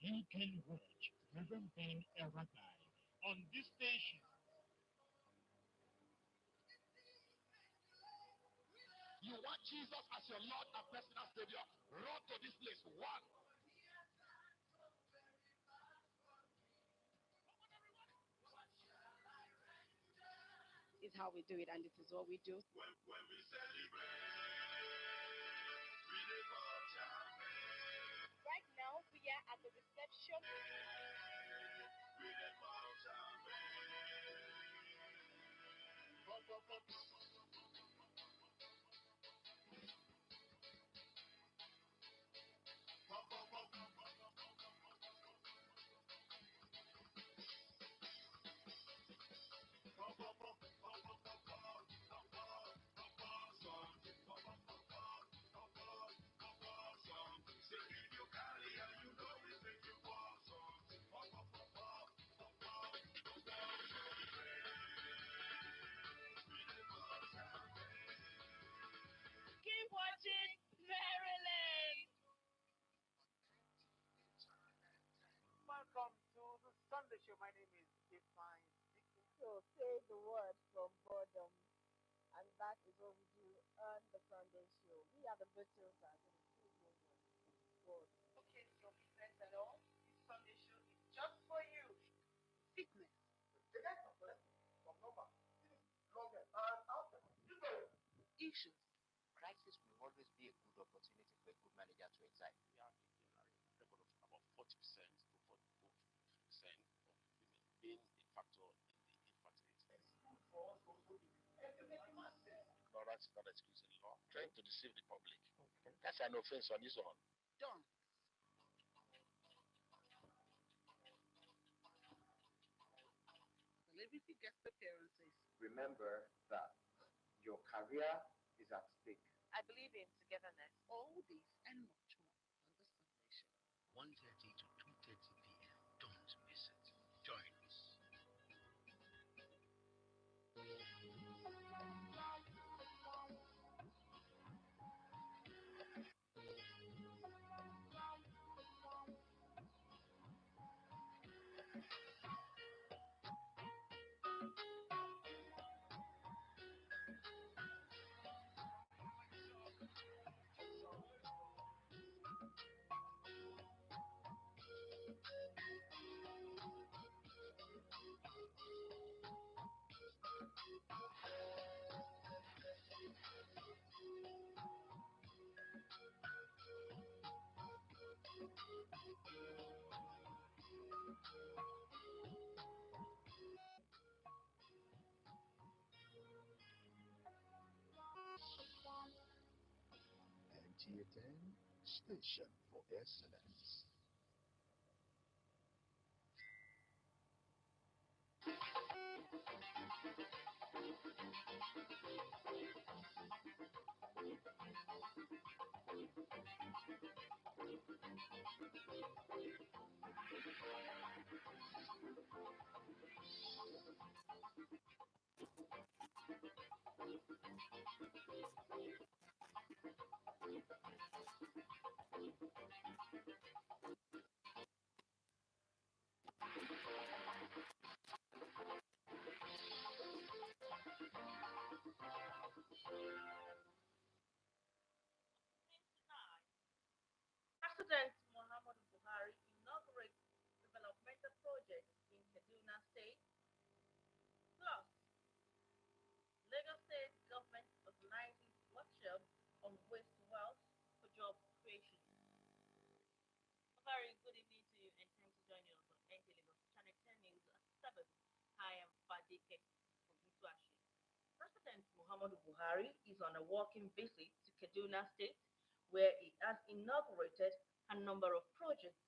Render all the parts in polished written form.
You can watch Reverend Ben Eragai on this station. You want Jesus as your Lord and personal Savior? Run to this place. One. Is how we do it, and this is what we do. When we celebrate, we live up champagne. Right now, we are at the reception. We live up champagne. Keep watching Maryland. Welcome to the Sunday Show. My name is Define. So say the word from boredom, and that is what we do on the Sunday show. We are the Beatles and the God. Okay, so friends and all, this Sunday show is just for you. Fitness. The guy from number longer and outer. Issues. Crisis will always be a good opportunity for a good manager to excite. We have a general record of about 40% to 42% of women being a factor in the infertility. No, that's not excusing law. Trying to deceive the public. Okay. That's an offense on its own. Don't. Celebrity guest appearances. Remember that your career is at stake. I believe in togetherness. All this and much more on the Sunday Show. 1:30 to 2:30 p.m. Don't miss it. Join us. NTA10 Station for Excellence. President Muhammadu Buhari inaugurates developmental projects in Kaduna State. Plus, Lagos State government organizes workshop on waste to wealth for job creation. A very good evening to you and thanks for joining us on Nta Lagos Channel 10 News at 7. I am Fadike from Ituashi. President Muhammadu Buhari is on a walking visit to Kaduna State where he has inaugurated a number of projects.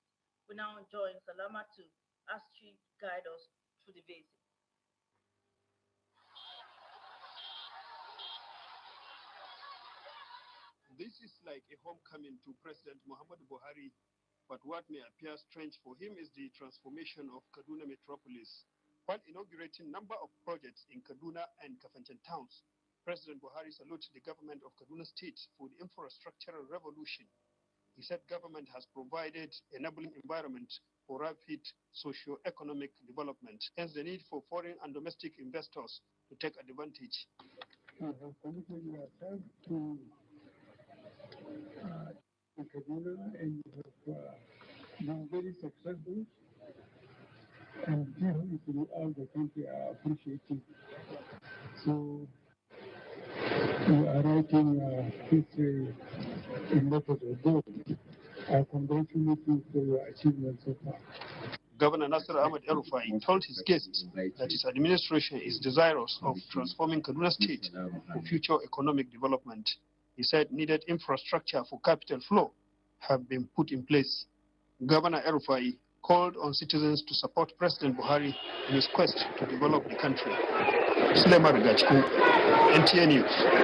We now join Salama to as she guide us through the visit. This is like a homecoming to President Muhammadu Buhari, but what may appear strange for him is the transformation of Kaduna metropolis. While inaugurating number of projects in Kaduna and Kafanchan towns, President Buhari saluted the government of Kaduna State for the infrastructural revolution. He said government has provided enabling environment for rapid socio-economic development, hence the need for foreign and domestic investors to take advantage. You have committed yourself to Kaduna, and you have been very successful, and people throughout the country are appreciating. So you are writing history in letters of gold. I congratulate you for your achievements so far. Governor Nasser Ahmed El-Rufai told his guests that his administration is desirous of transforming Kaduna State for future economic development. He said needed infrastructure for capital flow have been put in place. Governor El-Rufai called on citizens to support President Buhari in his quest to develop the country. Sulema Rigachku, NTA News.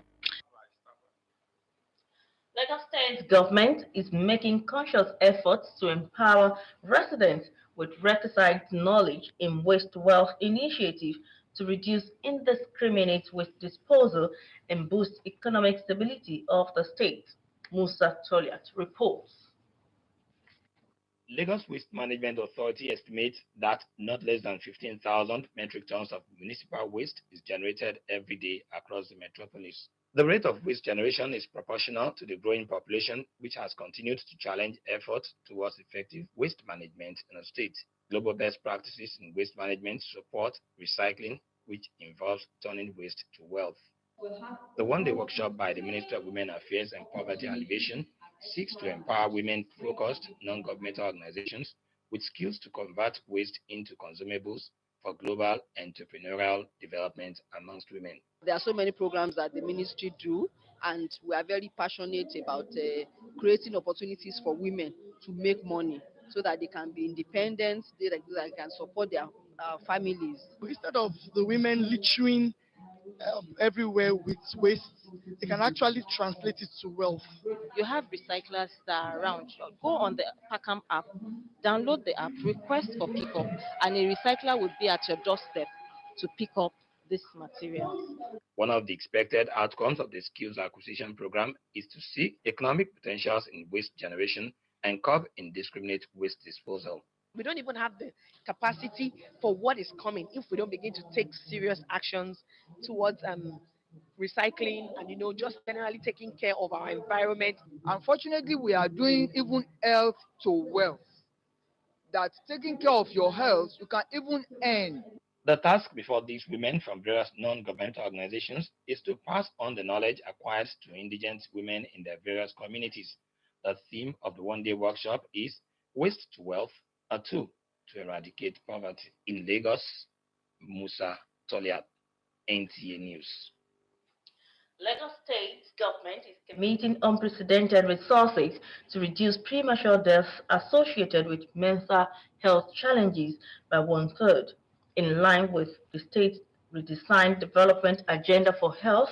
Lagos State government is making conscious efforts to empower residents with requisite knowledge in waste wealth initiative to reduce indiscriminate waste disposal and boost economic stability of the state. Musa Toliat reports. Lagos Waste Management Authority estimates that not less than 15,000 metric tons of municipal waste is generated every day across the metropolis. The rate of waste generation is proportional to the growing population, which has continued to challenge efforts towards effective waste management in the state. Global best practices in waste management support recycling, which involves turning waste to wealth. The one-day workshop by the Ministry of Women Affairs and Poverty Alleviation seeks to empower women-focused non-governmental organizations with skills to convert waste into consumables for global entrepreneurial development amongst women. There are so many programs that the ministry do, and we are very passionate about creating opportunities for women to make money so that they can be independent, that they can support their families. Instead of the women littering everywhere with waste, they can actually translate it to wealth. You have recyclers that are around. Go on the Packham app, download the app, request for pickup, and a recycler will be at your doorstep to pick up these materials. One of the expected outcomes of the skills acquisition program is to see economic potentials in waste generation and curb indiscriminate waste disposal. We don't even have the capacity for what is coming if we don't begin to take serious actions towards recycling and just generally taking care of our environment. Unfortunately, we are doing even health to wealth. That taking care of your health, you can even earn. The task before these women from various non-governmental organizations is to pass on the knowledge acquired to indigent women in their various communities. The theme of the one-day workshop is Waste to Wealth, a tool to eradicate poverty. In Lagos, Musa Toliat, NTA News. Lagos State government is committing unprecedented resources to reduce premature deaths associated with mental health challenges by 1/3. In line with the state's redesigned development agenda for health,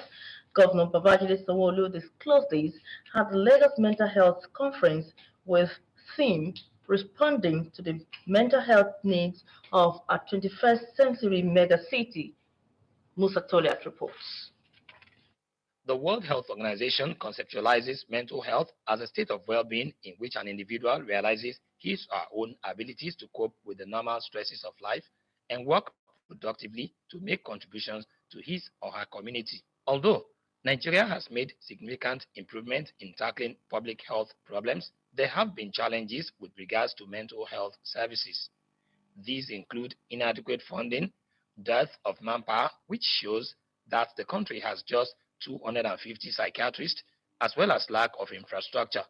Governor Babajide Sanwo-Olu disclosed this at the Lagos Mental Health Conference with theme Responding to the Mental Health Needs of a 21st Century Megacity. Musa Toliat reports. The World Health Organization conceptualizes mental health as a state of well-being in which an individual realizes his or her own abilities to cope with the normal stresses of life and work productively to make contributions to his or her community. Although Nigeria has made significant improvement in tackling public health problems, there have been challenges with regards to mental health services. These include inadequate funding, dearth of manpower, which shows that the country has just 250 psychiatrists, as well as lack of infrastructure.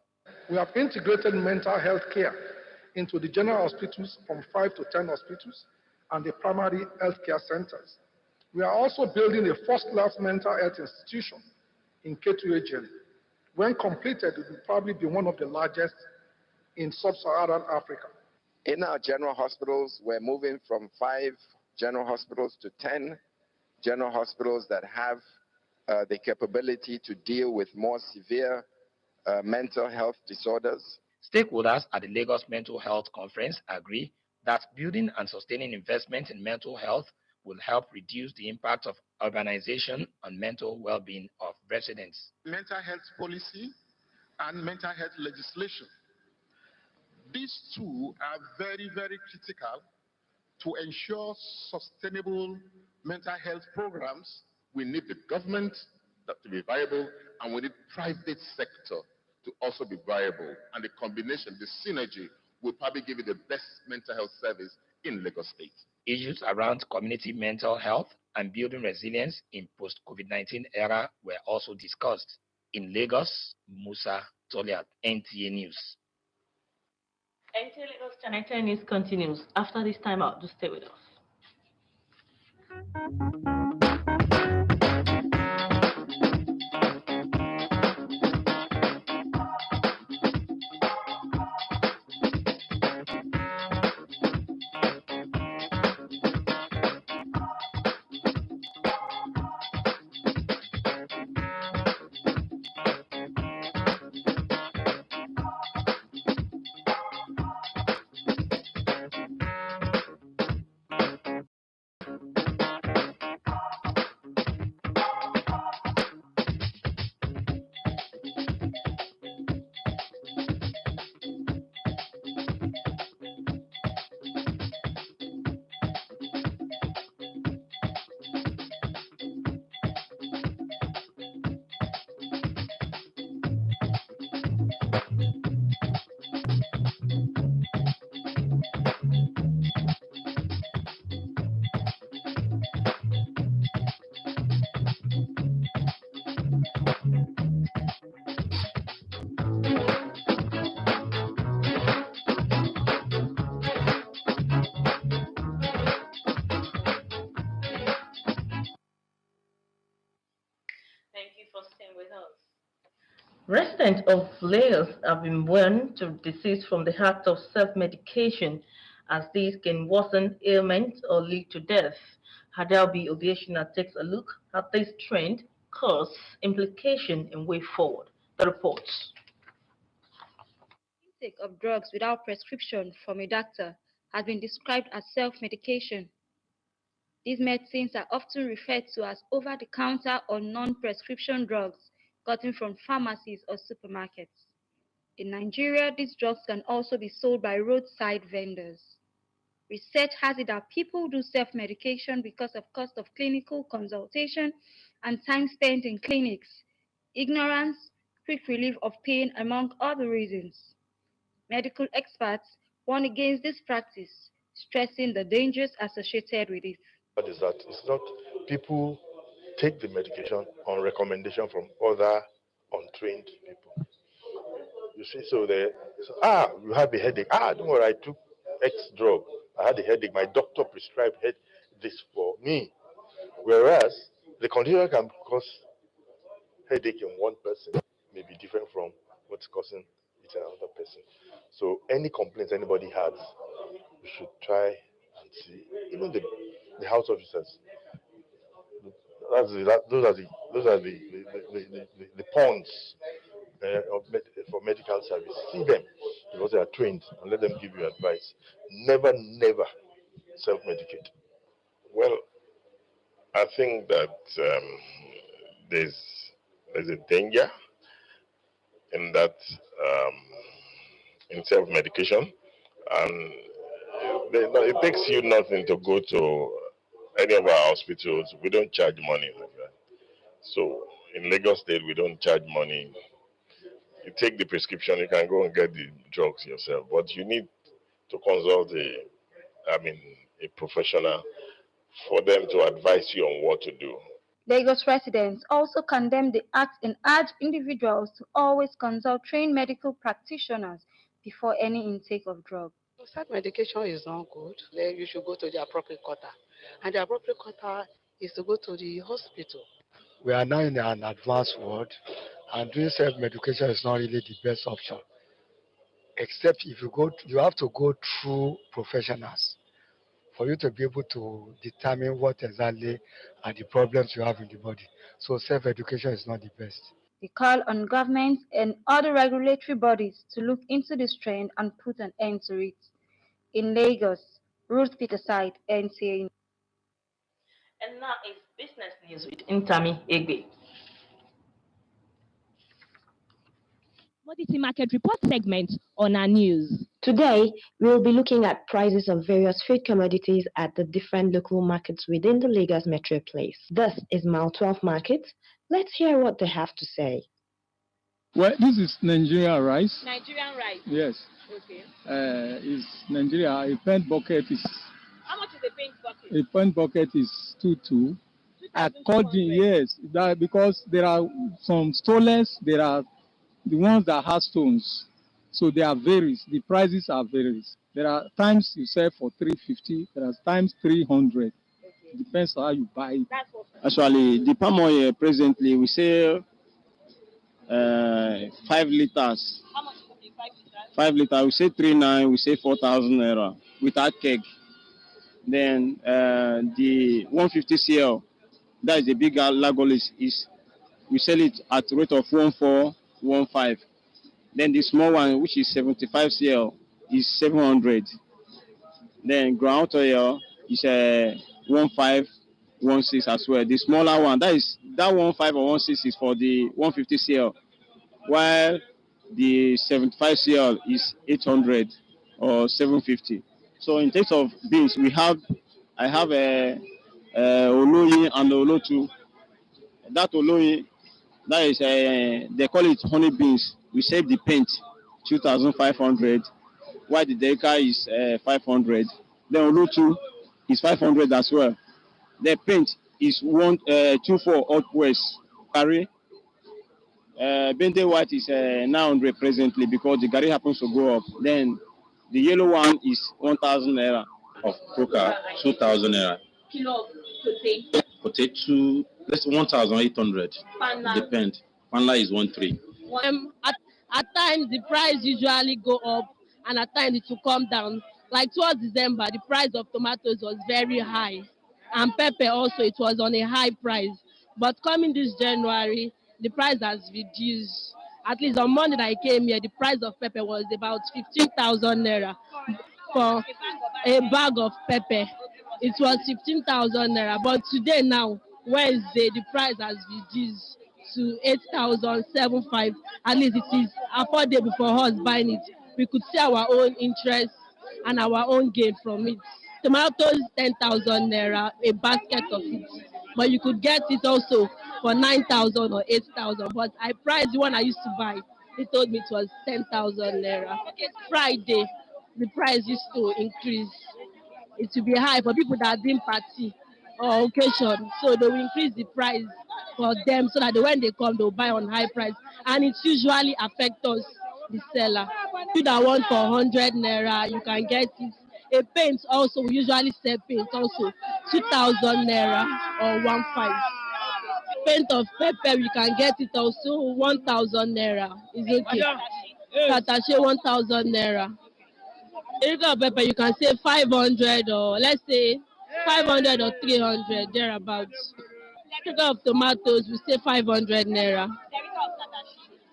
We have integrated mental health care into the general hospitals from 5 to 10 hospitals and the primary health care centers. We are also building a first-class mental health institution in Ketu region. When completed, it will probably be one of the largest in sub-Saharan Africa. In our general hospitals, we're moving from 5 general hospitals to 10 general hospitals that have the capability to deal with more severe mental health disorders. Stakeholders at the Lagos Mental Health Conference agree that building and sustaining investment in mental health will help reduce the impact of urbanization on mental well-being of residents. Mental health policy and mental health legislation These two are very, very critical to ensure sustainable mental health programs. We need the government to be viable, and we need private sector to also be viable. And the combination, the synergy, will probably give you the best mental health service in Lagos State. Issues around community mental health and building resilience in post-COVID-19 era were also discussed. In Lagos, Musa Toliat, NTA News. Nta Lagos Channel 10 News continues. After this time out, do stay with us. Thank you for staying with us. Residents of Lagos have been warned to desist from the act of self-medication, as these can worsen ailments or lead to death. Hadalbi Obieshina takes a look at this trend, cause, implication, and way forward. The reports. Intake of drugs without prescription from a doctor has been described as self-medication. These medicines are often referred to as over-the-counter or non-prescription drugs gotten from pharmacies or supermarkets. In Nigeria, these drugs can also be sold by roadside vendors. Research has it that people do self-medication because of cost of clinical consultation and time spent in clinics, ignorance, quick relief of pain, among other reasons. Medical experts warn against this practice, stressing the dangers associated with it. What is that? It's not people take the medication on recommendation from other untrained people. You see, you have a headache. Don't worry, I took X drug. I had a headache. My doctor prescribed this for me. Whereas the condition can cause headache in one person may be different from what's causing it in another person. So any complaints anybody has, we should try and see. Even the house officers. Those are the pawns for medical service. See them because they are trained and let them give you advice. Never, never self-medicate. Well, I think that there's a danger in that in self-medication, and it takes you nothing to go to any of our hospitals. We don't charge money like that. So in Lagos State, we don't charge money. You take the prescription, you can go and get the drugs yourself, but you need to consult a professional for them to advise you on what to do. Lagos residents also condemn the act and urge individuals to always consult trained medical practitioners before any intake of drugs. Self-medication is not good. Then you should go to the appropriate quarter. And the appropriate quarter is to go to the hospital. We are now in an advanced world, and doing self-medication is not really the best option. Except if you have to go through professionals for you to be able to determine what exactly are the problems you have in the body. So self-education is not the best. They call on governments and other regulatory bodies to look into this trend and put an end to it. In Lagos, Ruth Peterside, NTA. And now it's business news with Ntami Egbe. Commodity market report segment on our news. Today, we'll be looking at prices of various food commodities at the different local markets within the Lagos Metropolis. This is Mile 12 Market. Let's hear what they have to say. Well, this is Nigerian rice. Nigerian rice. Yes. Okay. It's Nigeria. A pint bucket is. How much is a pint bucket? A pint bucket is 2,200. According, yes, that because there are some stoneless, there are the ones that have stones, so they are varies. The prices are varies. There are times you sell for 350. There are times 300. Okay. Depends on how you buy it. Actually, the palm oil presently we sell 5 liters. How much is the 5 liters? 5 liters, we say 3,900, we say 4,000 naira without keg. Then the 150 cl, that is the big Lagos, is we sell it at the rate of 1,415. Then the small one, which is 75 cl, is 700. Then ground oil is 1,516 as well. The smaller one, that 1,5 or 1,6 is for the 150 cl, while the 75 cl is 800 or 750. So in terms of beans, I have a Oloyi and Olotu. That Oloyi, that is they call it honey beans. We save the paint 2,500, while the deca is 500. Then Olotu is 500 as well. The paint is 124 upwards. Carry Bente white is 900 presently because the Gary happens to go up. Then the yellow one is 1,000 naira. Of coca, 2,000 naira. Kilo of potato. Potato, that's 1,800. Depend. Panla is 1,300. At times the price usually go up, and at times it will come down. Like towards December, the price of tomatoes was very high, and pepper also, it was on a high price. But coming this January, the price has reduced. At least on Monday that I came here, the price of pepper was about 15,000 naira for a bag of pepper. It was 15,000 naira. But today now, Wednesday, the price has reduced to 8,750. At least it is affordable for us buying it. We could see our own interest and our own gain from it. Tomatoes, 10,000 naira, a basket of it. But you could get it also for 9,000 or 8,000. But I priced the one I used to buy. He told me it was 10,000 naira. Friday, the price used to increase. It will be high for people that are doing party or occasion. So they will increase the price for them so that when they come, they'll buy on high price. And it usually affects us, the seller. You that want for 100 naira, you can get it. A paint also, we usually sell paint also, 2,000 naira or 1,500. Paint of pepper, you can get it also 1,000 naira. Is okay. Katache 1,000 naira. Of pepper, you can say 500 or let's say 500 or 300 thereabouts. Of tomatoes, we say 500 naira.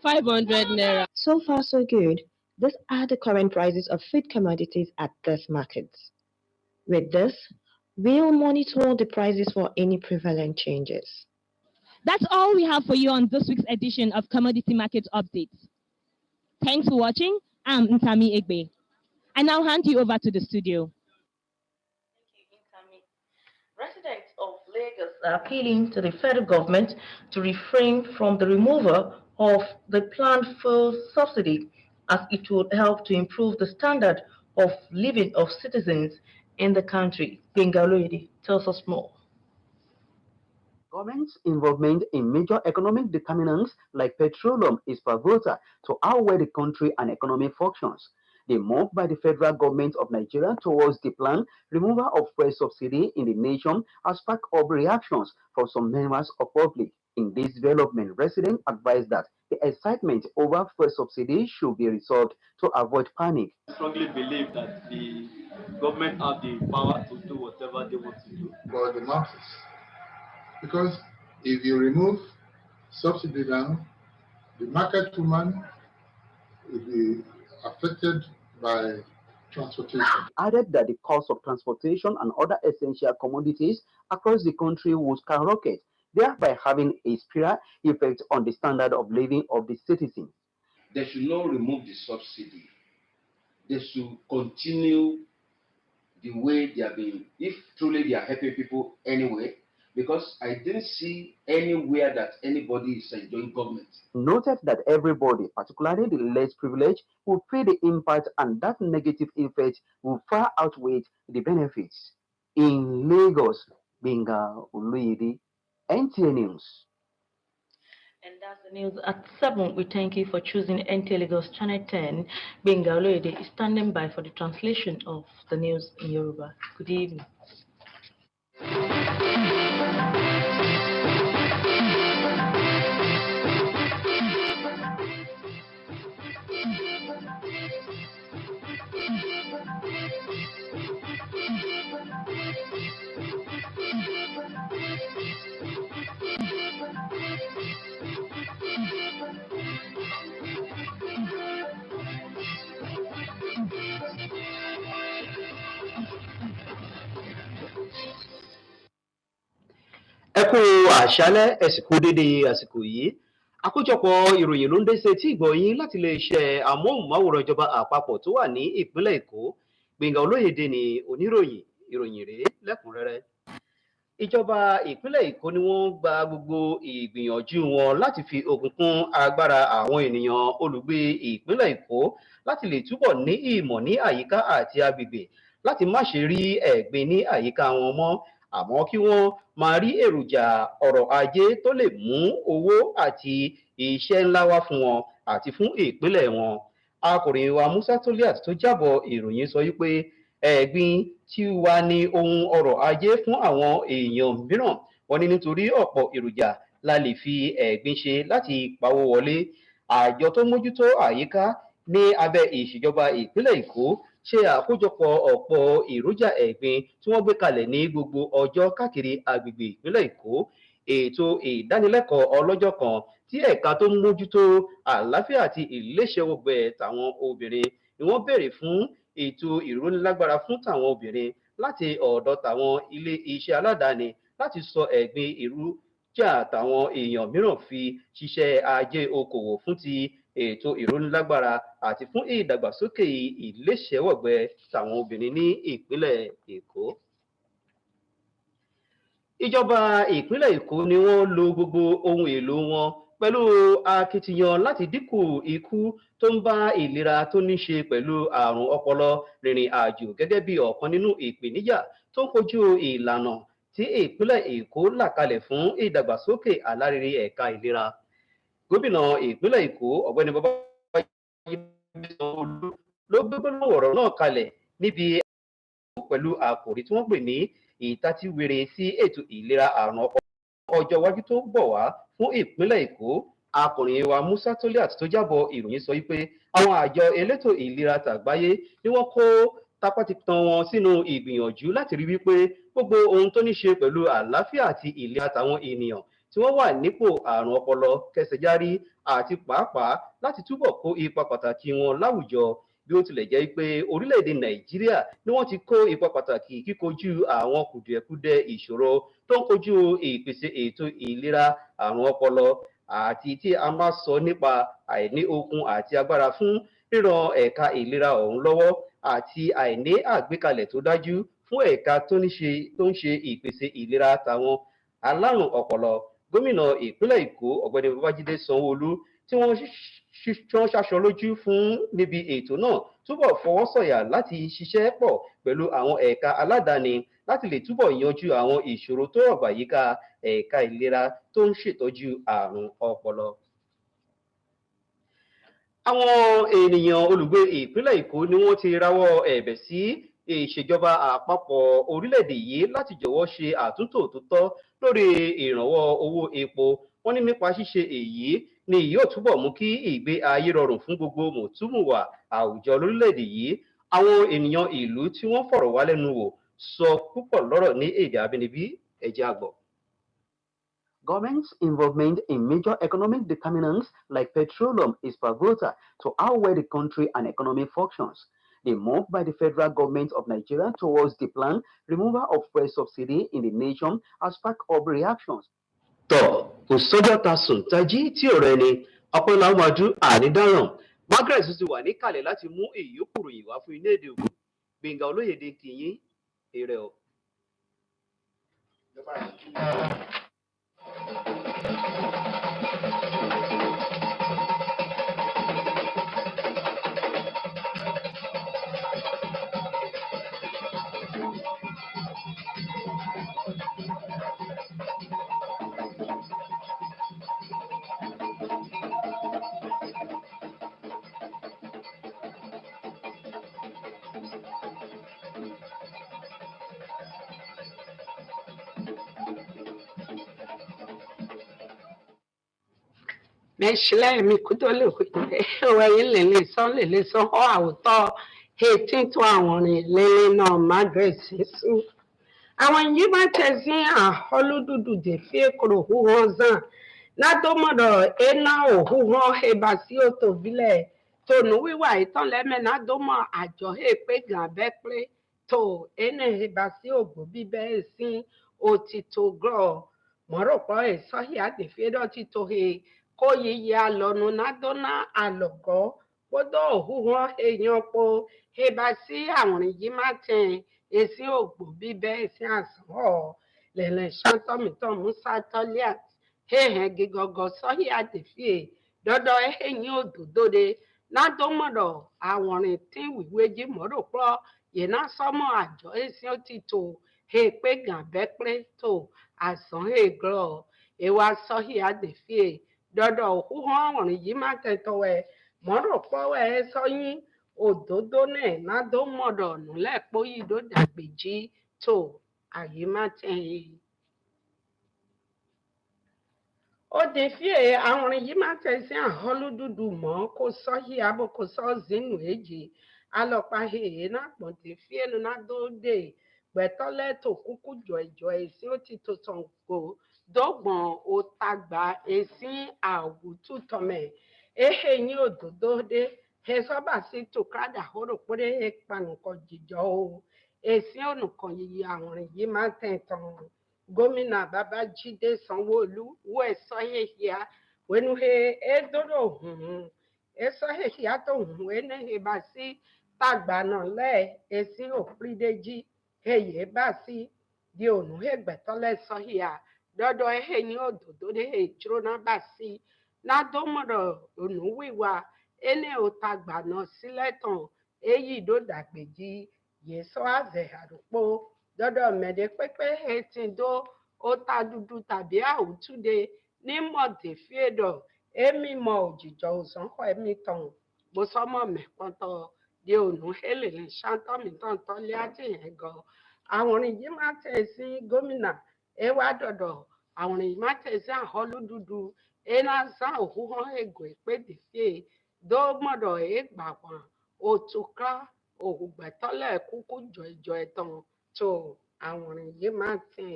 500 naira. So far, so good. These are the current prices of food commodities at these markets. With this, we'll monitor the prices for any prevalent changes. That's all we have for you on this week's edition of Commodity Market Updates. Thanks for watching. I'm Ntami Egbe. I now hand you over to the studio. Residents of Lagos are appealing to the federal government to refrain from the removal of the planned fuel subsidy, as it would help to improve the standard of living of citizens in the country. Bengaluru tells us more. Government's involvement in major economic determinants like petroleum is pivotal to how well the country and economy functions. The move by the federal government of Nigeria towards the planned removal of fuel subsidy in the nation has sparked up reactions from some members of public. In this development, residents advise that the excitement over fuel subsidy should be resolved to avoid panic. I strongly believe that the government have the power to do whatever they want to do. For the masses. Because if you remove subsidy now, the market woman will be affected by transportation. Added that the cost of transportation and other essential commodities across the country will skyrocket, thereby having a spiral effect on the standard of living of the citizens. They should not remove the subsidy they should continue the way they have been, if truly they are helping people anyway, because I didn't see anywhere that anybody is enjoying government. Noted that everybody, particularly the less privileged, will pay the impact, and that negative effect will far outweigh the benefits. In Lagos, Benga Uluyidi, NTA News. And that's the news at 7. We thank you for choosing Nta Lagos Channel 10. Benga Uluyidi is standing by for the translation of the news in Yoruba. Good evening. Ẹ kú àṣálẹ́, ẹ sì kú dédé àsìkò yìí. Àkójọpọ̀ ìròyìn ló ń dé sí etí ìgbọ̀nyín láti iléeṣẹ́ amóhùnmáwòrán ìjọba àpapọ̀ tó wà ní ìpínlẹ̀ Èkó. Gbẹ̀ngà Olóyèdè ni oníròyìn, ìròyìn rèé lẹ́kùnrẹ́rẹ́. Ìjọba ìpínlẹ̀ Èkó ni wọ́n gba gbogbo ìgbìyànjú wọn láti fi òkun kún agbára àwọn ènìyàn olùgbé ìpínlẹ̀ Èkó láti lè túbọ̀ ní ìmọ̀ ní àyíká àti agbègbè, láti má ṣe rí ẹ̀gbin ní àyíká wọn mọ́, àmọ́ kí wọ́n máa rí èròjà ọrọ̀ ajé tó lè mú owó àti iṣẹ́ ńlá wá fún wọn àti fún ìpínlẹ̀ wọn. Akọ̀ròyìn wa Musa Toliat tó jábọ̀ ìròyìn sọ wípé ẹ̀gbin tí wà ní ohun ọrọ̀ ajé fún àwọn èèyàn mìíràn. Wọ́n ní nítorí ọ̀pọ̀ èròjà la lè fi ẹ̀gbin ṣe láti pawó wọlé. Àjọ tó mójútó àyíká ní abẹ́ ìṣèjọba ìpínlẹ̀ Èkó ṣe àkójọpọ̀ ọ̀pọ̀ èròjà ẹ̀gbin tí wọ́n gbé kalẹ̀ ní gbogbo ọjọ́ káàkiri agbègbè ìpínlẹ̀ Èkó. Ètò ìdánilẹ́kọ̀ọ́ ọlọ́jọ́ kan tí ẹ̀ka tó ń mójútó àlàáfíà àti ìléṣẹ́wọ̀gbẹ́ tàwọn obìnrin ni wọ́n béèrè fún ètò ìrónilágbára fún tàwọn obìnrin láti ọ̀dọ̀ tàwọn ilé iṣẹ́ aládàáni láti sọ ẹ̀gbin èròjà tàwọn èèyàn mìíràn fi ṣiṣẹ́ ajé okòwò fún ti ètò ìrónilágbára àti fún ìdàgbàsókè ìléṣẹ́wọ̀gbẹ́ tàwọn obìnrin ní ìpínlẹ̀ Èkó. Ìjọba ìpínlẹ̀ Èkó ni wọ́n lo gbogbo ohun èlò wọn pẹ̀lú akitiyan láti dínkù ikú tó ń bá ìlera tó ní ṣe pẹ̀lú àrùn ọpọlọ rìnrìn àjò gẹ́gẹ́ bí ọ̀kan nínú ìpèníjà tó ń kojú ìlànà tí ìpínlẹ̀ Èkó là kalẹ̀ fún ìdàgbàsókè àlárírí ẹ̀ka ìlera. Gómìnà ìpínlẹ̀ Èkó ọ̀gbẹ́ni Babájídé Sanwó-Olú ló gbégbé ọ̀rọ̀ náà kalẹ̀ níbi pẹ̀lú àkòrí tí wọ́n pè ní ìtatíwèrè sí ètò ìlera àrùn ọpọlọ ọjọ́ iwájú tó bọ̀ wá fún ìpínlẹ̀ Èkó. Akọ̀ròyìn wa Musa Toliat tó jábọ̀ ìròyìn sọ wípé àwọn àjọ elétò ìlera tàgbáyé ni wọ́n kó tapátitan wọn sínú ìgbìyànjú láti rí wípé gbogbo ohun tó ní ṣe pẹ̀lú àlàáfíà àti ìlera tàwọn ènìyàn tí wọ́n wà nípò àrùn ọpọlọ kẹsẹ̀járí àti pàápàá láti túbọ̀ kó ipa pàtàkì wọn láwùjọ. Bí ó tilẹ̀ jẹ́ pé orílẹ̀-èdè Nàìjíríà ni wọ́n ti kó ipa pàtàkì kíkojú àwọn kùdìẹ̀kudiẹ ìṣòro tó ń kojú ìpèsè ètò ìlera àrùn ọpọlọ, àti tí a máa sọ nípa àìní okun àti agbára fún ríran ẹ̀ka ìlera ọ̀hún lọ́wọ́ àti àìní àgbékalẹ̀ tó dájú fún ẹ̀ka tó ń ṣe ìpèsè ìlera tàwọn alárùn ọpọlọ. Gómìnà ìpínlẹ̀ Èkó ọ̀gbẹ́ni Babájídé Sanwó-Olú tí wọ́n ṣaṣọ lójú fún níbi ètò náà túbọ̀ fọwọ́ sọ̀yà láti ṣiṣẹ́ pọ̀ pẹ̀lú àwọn ẹ̀ka aládàáni láti lè túbọ̀ yanjú àwọn ìṣòro tó rọ̀gbà yíká ẹ̀ka ìlera tó ń ṣètọ́jú àrùn ọpọlọ. Àwọn ènìyàn olùgbé ìpínlẹ̀ Èkó ni wọ́n ti rawọ́ ẹ̀bẹ̀ sí ìṣèjọba àpapọ̀ orílẹ̀-èdè yìí láti jọ̀wọ́ ṣe àtúntò tó tọ́ lórí ìrànwọ́ owó epo. Wọ́n ní nípa ṣíṣe èyí ni yóò túbọ̀ mú kí ìgbé ayé rọrùn fún gbogbo mùtúmùwà àwùjọ lórílẹ̀-èdè yìí. Àwọn ènìyàn ìlú tí wọ́n fọ̀rọ̀ wá lẹ́nu wò sọ púpọ̀ lọ́rọ̀ ní èdè abínibí. Ẹ jẹ́ á gbọ́. Government's involvement in major economic determinants like petroleum is pivotal to how well the country and economy functions. The move by the federal government of Nigeria towards the planned removal of fuel subsidy in the nation has sparked up reactions. Tọ́ kò sọ́jọ́ ta sùn tají tí ọ̀rẹ́ ni ọpọlọ amadu ànídáràn Margaret ti wà níkàlẹ̀ láti mú ìyókù ròyìn wá fún ilé èdè Ògùn. Gbẹ̀ngà Olóyèdè kìyìn èrè o. Meshile mi kudole kudole wewe lele son ho awuto 18 to àwọn lele na Margaret Sisu àwọn yi ba tezi holududu de fie kro hu hozan na to modo ena o hu ho he basi o to vile to nu wiwa itan leme na do mo ajo he pe gan be pe to ene he basi o go bibe sin o ti to gro mo ro po e so ya de fie do ti to he kó yíyí alọ́nu nádọ́nà àlọ́gọ́ gbọ́dọ̀ òhùwọ́n èèyàn po eba sí àwọn yìí má tẹ̀ èsì ògbò bíbẹ́ èsì àsán ọ̀ lẹ̀lẹ̀ ṣàtọ́mìtọ́ musa tọ́líà hẹ̀hẹ̀ gígọ́gọ́ sọ́yì àdèfíè dọ́dọ̀ ẹ̀yìn òdòdóde nádọ́mọ̀dọ̀ àwọn tí wíwé jí mọ́rò pọ̀ yìí sọ́mọ́ àjọ èsì òtítọ́ èpè gàbẹ́ pé tó àsán ègrọ̀ èwà sọ́yì àdèfíè dọdọ òhúhọ àwọn yìí má tẹtọwẹ mọrò pọwẹ sọyìn òdòdó náà nádó mọdọ nùlẹ pọyì dó dàgbèjì tó àyè má tẹyìn. ó di fíè àwọn yìí má tẹsí àhọlùdùdù mọ kó sọhí abó kó sọ zínú èjì alọpàá hèhè náà pọn di fíè nádó dé gbẹtọlẹ tó kúkú jọìjọ èsì ó ti tó tàn kó dọgbọn otagba esi awututome ehe ni ododo de hesoba si tokada horo pore epanuko jijo o esi onukan yiyi àwọn yìí máa tẹ̀tàn gómìnà Babájídé Sanwó-Olú wo ẹ̀sọ́ hehia wenu he edoro hùn ẹ̀sọ́ hehia tó hùn ene he bá sí tàgbà náà lẹ́ esi òprídéjì heye bá sí di ònú he gbẹ̀tọ́lẹ̀ sọ́hìá dọdọ ehe ni ododo de he jro na basi na domodo onu wiwa ene otagba na sileton eyi do dagbeji yeso ave arúpó dọdọ mẹdẹ pẹpẹ he ti do ota dúdú tàbí àwùtúde ní mọdé fiedo emi mọ òjìjọ òsànkọ emi tàn gbósọmọ mẹpọntọ di ònú helele ṣàtọmí tàn tọlẹ àtìyẹn gan àwọn yìí máa tẹ sí gómìnà ewa dọdọ àwọn ìmátẹsí àhọlùdùdù ẹnàzà òhúhọ ègò ìpèdèfé dọmọdọ ẹgbàwọn òtúkà òhùgbẹtọlẹ kúkú jọìjọ ẹtàn tó àwọn yìí máa tẹ.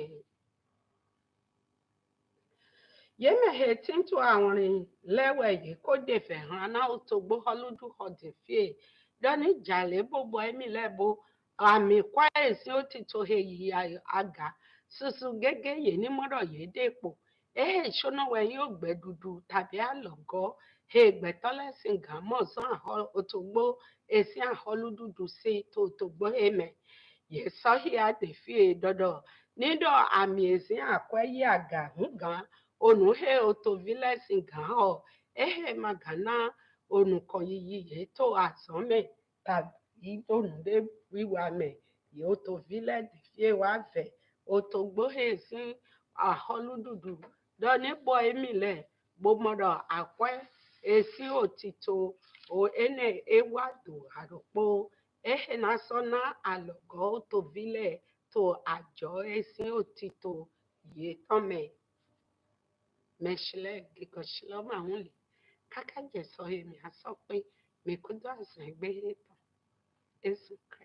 Yemehe tintu àwọn lẹwẹ yìí kó dèfẹ hàn náà ó tó gbó họlùdù họdèfé dọni jàlẹ gbogbo ẹmí lẹbọ àmì kwáyèsí ó ti tó heyi àgà susu gẹ́gẹ́ yìí ní mọ́rọ̀ yìí dépò ehe ìṣúnáwó yóò gbẹ dúdú tàbí àlọ́gọ́ ègbẹ̀tọ́lẹ́sìn gàmọ́ sán òtògbó èsì àhọlùdùdù sí tòtògbó èmẹ̀ yìí sọ́hí àdèfí dọ́dọ̀ nídọ̀ àmì èsì àkwẹ́yí àgà ńgàn onùhé òtòvílẹ̀sìn gàn ọ́ ehe màgànà onùkọ̀ yìí yìí tó àsánmẹ̀ tàbí onùdé wíwà mẹ̀ yìí òtòvílẹ̀ dèfí wà fẹ̀ òtògbó èsì àhọlùdùdù dọ́nípò emílẹ̀ gbọmọdọ àkwẹ èsì òtítọ́ o ene ewádò àròpọ̀ ehe nasọ́nà àlọ́gọ́ òtòvílẹ̀ tó àjọ èsì òtítọ́ yìí tọ́mẹ̀ mẹṣilẹ gígọṣilọ màwọn lè kákájẹ sọ èmi àsọ pé mẹkúndú àṣà ẹgbẹ ètò èsì kẹ.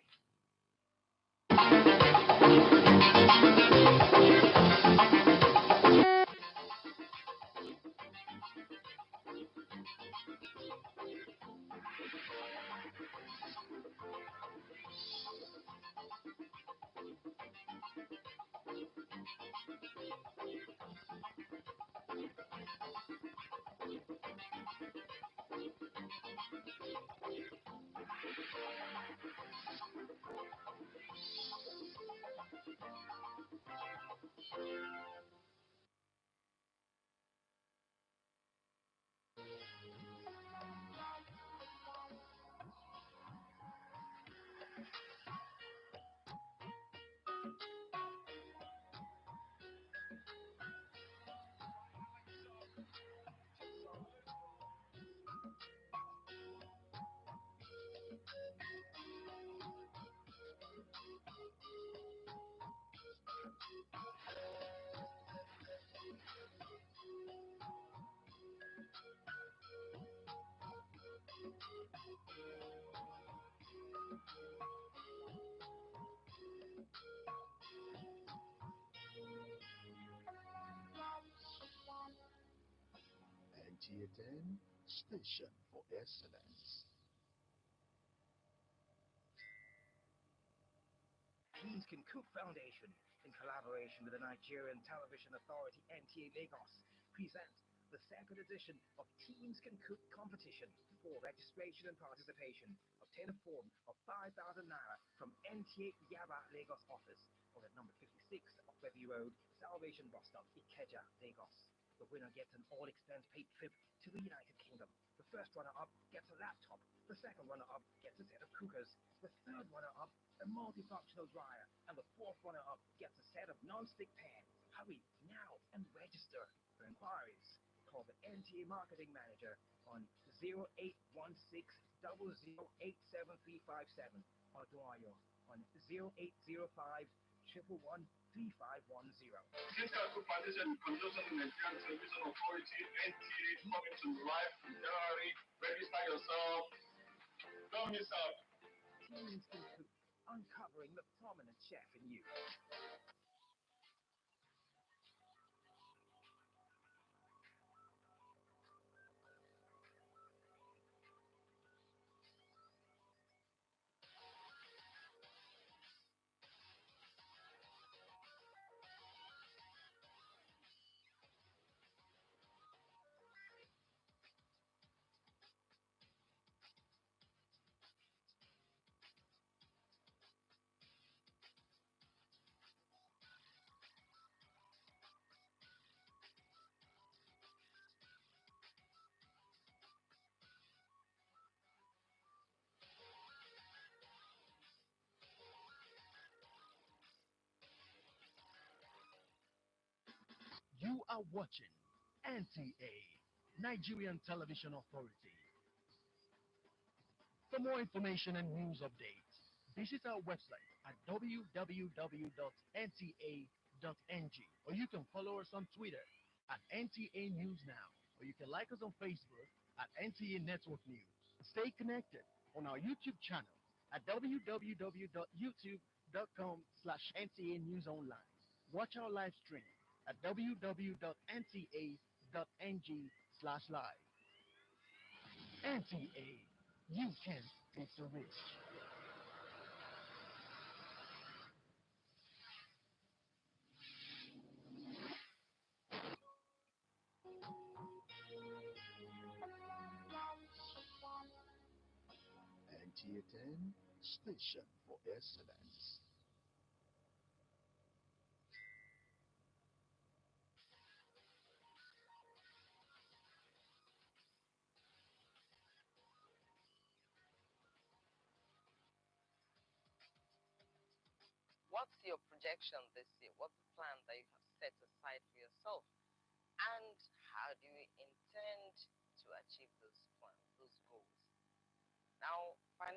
Nta 10 Station for Excellence. Teens Can Cook Foundation, in collaboration with the Nigerian Television Authority Nta Lagos, present the second edition of Teens Can Cook competition. For registration and participation, obtain a form of 5,000 naira from NTA Yaba Lagos office or at number 56 of Webby Road, Salvation Bus Stop, Ikeja, Lagos. The winner gets an all-expense-paid trip to the United Kingdom. The first runner-up gets a laptop. The second runner-up gets a set of cookers. The third runner-up, a multifunctional dryer. And the fourth runner-up gets a set of non-stick pans. Hurry now and register. For inquiries, call the NTA Marketing Manager on 0816 0087357 or Dwayo on 0805 111 3510. Teens Can Cook Foundation in conjunction with Nigerian Television Authority, NTA, coming to life in January. Register yourself. Don't miss out. Teens Can Cook, uncovering the prominent chef in you. You are watching NTA, Nigerian Television Authority. For more information and news updates, visit our website at www.nta.ng, or you can follow us on Twitter at NTA News Now, or you can like us on Facebook at NTA Network News. Stay connected on our YouTube channel at www.youtube.com/NTA News Online. Watch our live stream at www.nta.ng/live. NTA, you can take the risk. Nta 10 Station for Excellence. What's your projection this year? What's the plan that you have set aside for yourself? And how do you intend to achieve those plans, those goals? Now,